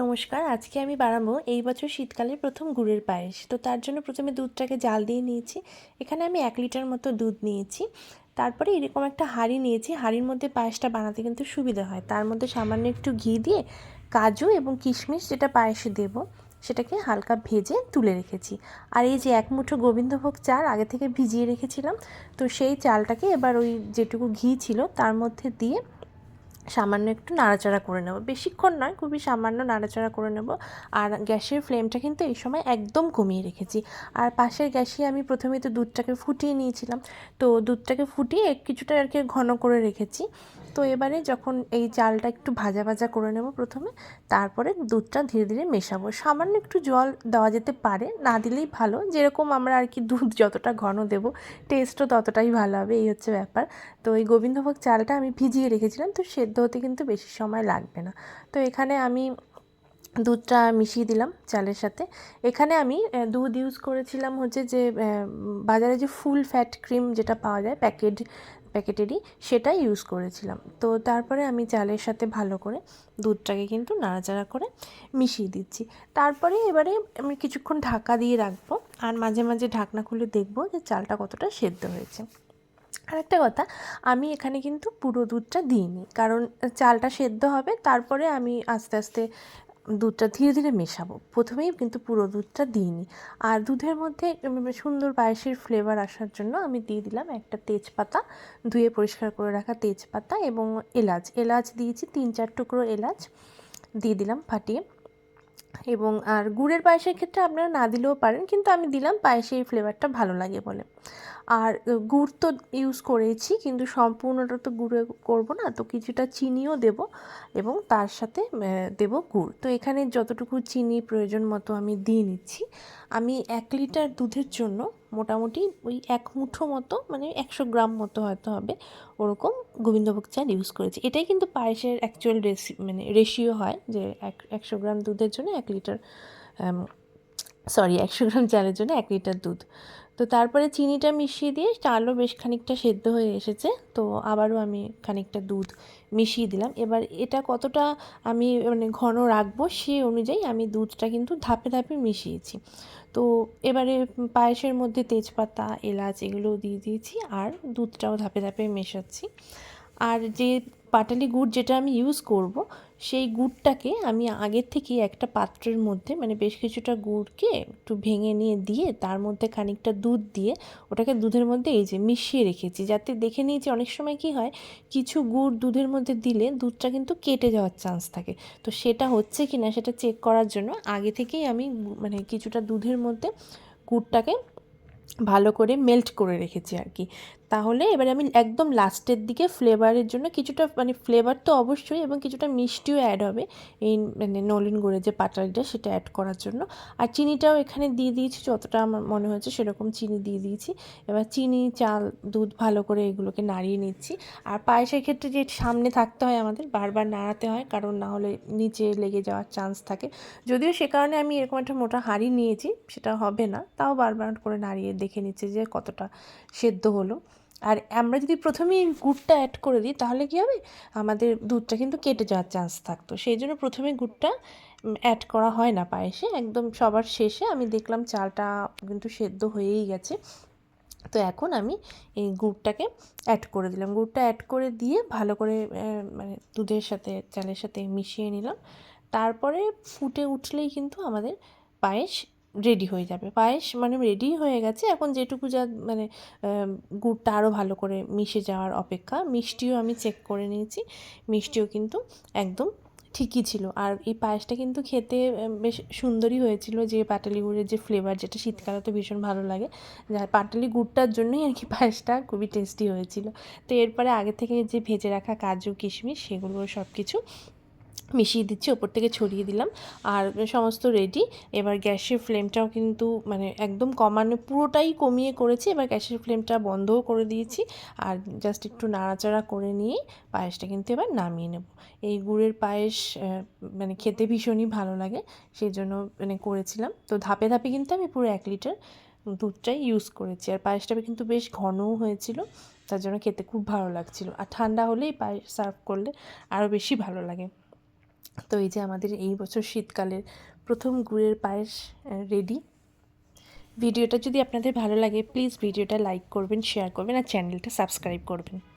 নমস্কার, আজকে আমি বানাবো এই বছর শীতকালে প্রথম গুড়ের পায়েস। তো তার জন্য প্রথমে দুধটাকে জাল দিয়ে নিয়েছি। এখানে আমি 1 লিটার মতো দুধ নিয়েছি। তারপরে এরকম একটা হাঁড়ি নিয়েছি। হাঁড়ির মধ্যে পায়েসটা বানাতে কিন্তু সুবিধা হয়। তার মধ্যে সামান্য একটু ঘি দিয়ে কাজু এবং কিশমিশ যেটা পায়েসে দেবো সেটাকে হালকা ভেজে তুলে রেখেছি। আর এই যে 1 মুঠো গোবিন্দভোগ চাল আগে থেকে ভিজিয়ে রেখেছিলাম, তো সেই চালটাকে এবার ওই যেটুকু ঘি ছিল তার মধ্যে দিয়ে সামান্য একটু নাড়াচাড়া করে নেব, বেশিক্ষণ নয়, খুবই সামান্য নাড়াচাড়া করে নেব। আর গ্যাসের ফ্লেমটা কিন্তু এই সময় একদম কমিয়ে রেখেছি। আর পাশের গ্যাসে আমি প্রথমেই তো দুধটাকে ফুটিয়ে নিয়েছিলাম, তো দুধটাকে ফুটিয়ে কিছুটা আর কি ঘন করে রেখেছি। তো এবারে যখন এই চালটা একটু ভাজা ভাজা করে নেব প্রথমে, তারপরে দুধটা ধীরে ধীরে মেশাবো। সামান্য একটু জল দেওয়া যেতে পারে, না দিলেই ভালো। যেরকম আমরা আর কি দুধ যতটা ঘন দেবো টেস্টও ততটাই ভালো হবে, এই হচ্ছে ব্যাপার। তো এই গোবিন্দভোগ চালটা আমি ভিজিয়ে রেখেছিলাম, তো সেদ্ধ হতে কিন্তু বেশি সময় লাগবে না। তো এখানে আমি দুধটা মিশিয়ে দিলাম চালের সাথে। এখানে আমি দুধ ইউজ করেছিলাম হচ্ছে যে বাজারে যে ফুল ফ্যাট ক্রিম যেটা পাওয়া যায় প্যাকেটেরই, সেটাই ইউজ করেছিলাম। তো তারপরে আমি চালের সাথে ভালো করে দুধটাকে কিন্তু নাড়াচাড়া করে মিশিয়ে দিচ্ছি। তারপরে এবারে আমি কিছুক্ষণ ঢাকা দিয়ে রাখবো, আর মাঝে মাঝে ঢাকনা খুলে দেখবো যে চালটা কতটা সেদ্ধ হয়েছে। আরেকটা কথা, আমি এখানে কিন্তু পুরো দুধটা দিইনি, কারণ চালটা সেদ্ধ হবে, তারপরে আমি আস্তে আস্তে দুধটা ধীরে ধীরে মেশাবো। প্রথমেই কিন্তু পুরো দুধটা দিইনি। আর দুধের মধ্যে সুন্দর পায়েসের ফ্লেভার আসার জন্য আমি দিয়ে দিলাম একটা তেজপাতা, ধুয়ে পরিষ্কার করে রাখা তেজপাতা, এবং এলাচ দিয়েছি 3-4 টুকরো এলাচ দিয়ে দিলাম ফাটিয়ে। এবং আর গুড়ের পায়েসের ক্ষেত্রে আপনারা না দিলেও পারেন, কিন্তু আমি দিলাম, পায়েসে এই ফ্লেভারটা ভালো লাগে বলে। আর গুড় তো ইউজ করেছি, কিন্তু সম্পূর্ণটা তো গুঁড়ো করব না, তো কিছুটা চিনিও দেব, এবং তার সাথে দেব গুড়। তো এখানে যতটুকু চিনি প্রয়োজন মতো আমি দিয়ে নিচ্ছি। আমি 1 লিটার দুধের জন্য মোটামুটি ওই 1 মুঠো মতো, মানে 100 গ্রাম মতো হয়তো হবে, ওরকম গোবিন্দভোগ চাল ইউজ করেছি। এটাই কিন্তু পায়েসের অ্যাকচুয়াল রেশিও হয়, যে 100 গ্রাম দুধের জন্য 1 লিটার, 100 গ্রাম চালের জন্য 1 লিটার দুধ। তো তারপরে চিনিটা মিশিয়ে দিয়ে চালও বেশ খানিকটা সেদ্ধ হয়ে এসেছে, তো আবারও আমি খানিকটা দুধ মিশিয়ে দিলাম। এবার এটা কতটা আমি মানে ঘন রাখবো সেই অনুযায়ী আমি দুধটা কিন্তু ধাপে ধাপে মিশিয়েছি। তো এবারে পায়েসের মধ্যে তেজপাতা, এলাচ এগুলোও দিয়ে দিয়েছি, আর দুধটাও ধাপে ধাপে মেশাচ্ছি। আর যে পাটালি গুড় যেটা আমি ইউজ করব, সেই গুড়টাকে আমি আগের থেকেই একটা পাত্রের মধ্যে, মানে বেশ কিছুটা গুড়কে একটু ভেঙে নিয়ে দিয়ে তার মধ্যে খানিকটা দুধ দিয়ে ওটাকে দুধের মধ্যে এই যে মিশিয়ে রেখেছি, যাতে দেখে নিয়েছি অনেক সময় কি হয়, কিছু গুড় দুধের মধ্যে দিলে দুধটা কিন্তু কেটে যাওয়ার চান্স থাকে। তো সেটা হচ্ছে কি না সেটা চেক করার জন্য আগে থেকেই আমি মানে কিছুটা দুধের মধ্যে গুড়টাকে ভালো করে মেল্ট করে রেখেছি আর কি। তাহলে এবারে আমি একদম লাস্টের দিকে ফ্লেভারের জন্য কিছুটা, মানে ফ্লেভার তো অবশ্যই, এবং কিছুটা মিষ্টিও অ্যাড হবে এই মানে নলেন গুড়ের যে পাটালিটা সেটা অ্যাড করার জন্য। আর চিনিটাও এখানে দিয়ে দিয়েছি, যতটা আমার মনে হয়েছে সেরকম চিনি দিয়ে দিয়েছি। এবার চিনি, চাল, দুধ ভালো করে এগুলোকে নাড়িয়ে নিচ্ছি। আর পায়েসের ক্ষেত্রে যে সামনে থাকতে হয় আমাদের, বারবার নাড়াতে হয়, কারণ না হলে নিচে লেগে যাওয়ার চান্স থাকে। যদিও সে কারণে আমি এরকম একটা মোটা হাঁড়ি নিয়েছি, সেটা হবে না, তাও বারবার করে নাড়িয়ে দেখে নিচ্ছি যে কতটা সেদ্ধ হলো। আর আমরা যদি প্রথমেই গুড়টা অ্যাড করে দিই তাহলে কী হবে, আমাদের দুধটা কিন্তু কেটে যাওয়ার চান্স থাকতো, সেই জন্য প্রথমে গুড়টা অ্যাড করা হয় না পায়েসে। একদম সবার শেষে আমি দেখলাম চালটা কিন্তু সেদ্ধ হয়েই গেছে, তো এখন আমি এই গুড়টাকে অ্যাড করে দিলাম। গুড়টা অ্যাড করে দিয়ে ভালো করে মানে দুধের সাথে চালের সাথে মিশিয়ে নিলাম। তারপরে ফুটে উঠলেই কিন্তু আমাদের পায়েস রেডি হয়ে যাবে। পায়েস মানে রেডি হয়ে গেছে, এখন যেটুকু যা মানে গুড়টা আরও ভালো করে মিশে যাওয়ার অপেক্ষা। মিষ্টিও আমি চেক করে নিয়েছি, মিষ্টিও কিন্তু একদম ঠিকই ছিল। আর এই পায়েসটা কিন্তু খেতে বেশ সুন্দরই হয়েছিল, যে পাটালি গুড়ের যে ফ্লেভার, যেটা শীতকালে তো ভীষণ ভালো লাগে, যার পাটালি গুড়টার জন্যই আর কি পায়েসটা খুবই টেস্টি হয়েছিল। তো এরপরে আগে থেকে যে ভেজে রাখা কাজু কিশমিশ সেগুলো সব কিছু মিশিয়ে দিচ্ছি, ওপর থেকে ছড়িয়ে দিলাম, আর সমস্ত রেডি। এবার গ্যাসের ফ্লেমটাও কিন্তু মানে একদম কমানো, পুরোটাই কমিয়ে করেছি। এবার গ্যাসের ফ্লেমটা বন্ধও করে দিয়েছি, আর জাস্ট একটু নাড়াচাড়া করে নিয়ে পায়েসটা কিন্তু এবার নামিয়ে নেব। এই গুড়ের পায়েস মানে খেতে ভীষণই ভালো লাগে, সেই জন্য মানে করেছিলাম। তো ধাপে ধাপে কিন্তু আমি পুরো 1 লিটার দুধটাই ইউজ করেছি, আর পায়েসটা কিন্তু বেশ ঘনও হয়েছিল, তার জন্য খেতে খুব ভালো লাগছিল। আর ঠান্ডা হলেই পায়েস সার্ভ করলে আরও বেশি ভালো লাগে। তো এই যে আমাদের এই বছর শীতকালের প্রথম গুড়ের পায়েস রেডি। ভিডিওটা যদি আপনাদের ভালো লাগে প্লিজ ভিডিওটা লাইক করবেন, শেয়ার করবেন আর চ্যানেলটা সাবস্ক্রাইব করবেন।